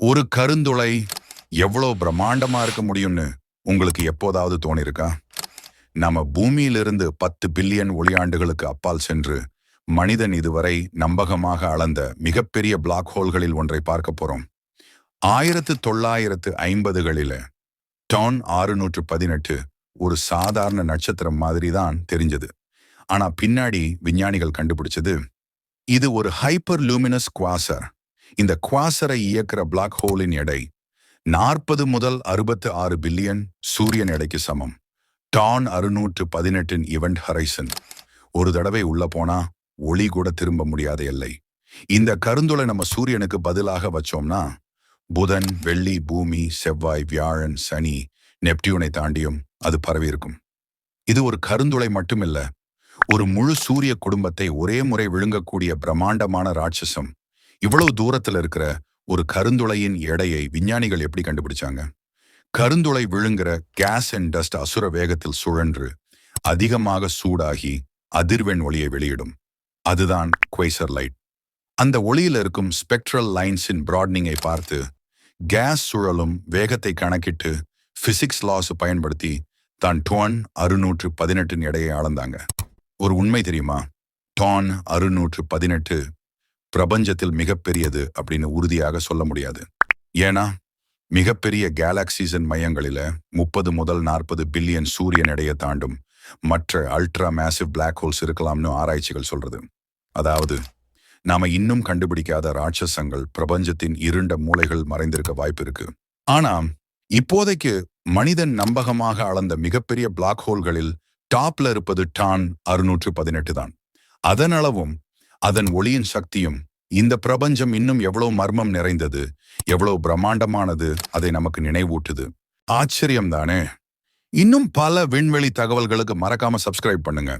ஒரு கருந்துளை எவ்வளோ பிரம்மாண்டமா இருக்க முடியும்னு உங்களுக்கு எப்போதாவது தோணிருக்கா? நம்ம பூமியிலிருந்து 10 பில்லியன் ஒளியாண்டுகளுக்கு அப்பால் சென்று மனிதன் இதுவரை நம்பகமாக அளந்த மிகப்பெரிய பிளாக் ஹோல்களில் ஒன்றை பார்க்க போறோம். 1950களில டான் 618 ஒரு சாதாரண நட்சத்திரம் மாதிரி தான் தெரிஞ்சது. ஆனா பின்னாடி விஞ்ஞானிகள் கண்டுபிடிச்சது இது ஒரு ஹைப்பர் லூமினஸ் குவாசர். இந்த குவாசரை இயக்குற பிளாக் ஹோலின் எடை 40 முதல் 66 பில்லியன் சூரியன் எடைக்கு சமம். TON 618 event horizon. ஒரு தடவை உள்ள போனா ஒளி கூட திரும்ப முடியாத எல்லை. இந்த கருந்துளை நம்ம சூரியனுக்கு பதிலாக வச்சோம்னா புதன், வெள்ளி, பூமி, செவ்வாய், வியாழன், சனி, நெப்டியூனை தாண்டியும் அது பரவி இருக்கும். இது ஒரு கருந்துளை மட்டுமில்ல, ஒரு முழு சூரிய குடும்பத்தை ஒரே முறை விழுங்கக்கூடிய பிரம்மாண்டமான ராட்சசம். இவ்வளவு தூரத்துல இருக்கிற ஒரு கருந்துளையின் எடையை விஞ்ஞானிகள் எப்படி கண்டுபிடிச்சாங்க? கருந்துளை விழுங்குற கேஸ் அண்ட் டஸ்ட் அசுர வேகத்தில் சுழன்று அதிகமாக சூடாகி அதிர்வெண் ஒளியை வெளியிடும். அதுதான் குவைசர் லைட். அந்த ஒளியில இருக்கும் ஸ்பெக்ட்ரல் லைன்ஸின் பிராட்னிங்கை பார்த்து கேஸ் சுழலும் வேகத்தை கணக்கிட்டு பிசிக்ஸ் லாஸ் பயன்படுத்தி தான் டான் 618 எடையை அளந்தாங்க. ஒரு உண்மை தெரியுமா? டான் 618 பிரபஞ்சத்தில் மிகப்பெரியது அப்படின்னு உறுதியாக சொல்ல முடியாது. ஏன்னா மிகப்பெரிய கேலாக்சிஸின் மையங்களில 30 முதல் 40 பில்லியன் சூரியன் எடையை தாண்டும் மற்ற அல்ட்ரா மேசிவ் பிளாக் ஹோல்ஸ் இருக்கலாம்னு ஆராய்ச்சிகள் சொல்றது. அதாவது நாம இன்னும் கண்டுபிடிக்காத ராட்சசங்கள் பிரபஞ்சத்தின் இருண்ட மூலைகள் மறைந்திருக்க வாய்ப்பு இருக்கு. ஆனா இப்போதைக்கு மனிதன் நம்பகமாக அளந்த மிகப்பெரிய பிளாக் ஹோல்களில் டாப்ல இருப்பது டான் 618 தான். அதன் அளவும் அதன் ஒளியின் சக்தியும் இந்த பிரபஞ்சம் இன்னும் எவ்வளவு மர்மம் நிறைந்தது, எவ்வளவு பிரம்மாண்டமானது அதை நமக்கு நினைவூட்டுது. ஆச்சரியம் தானே? இன்னும் பல விண்வெளி தகவல்களுக்கு மறக்காம சப்ஸ்கிரைப் பண்ணுங்க.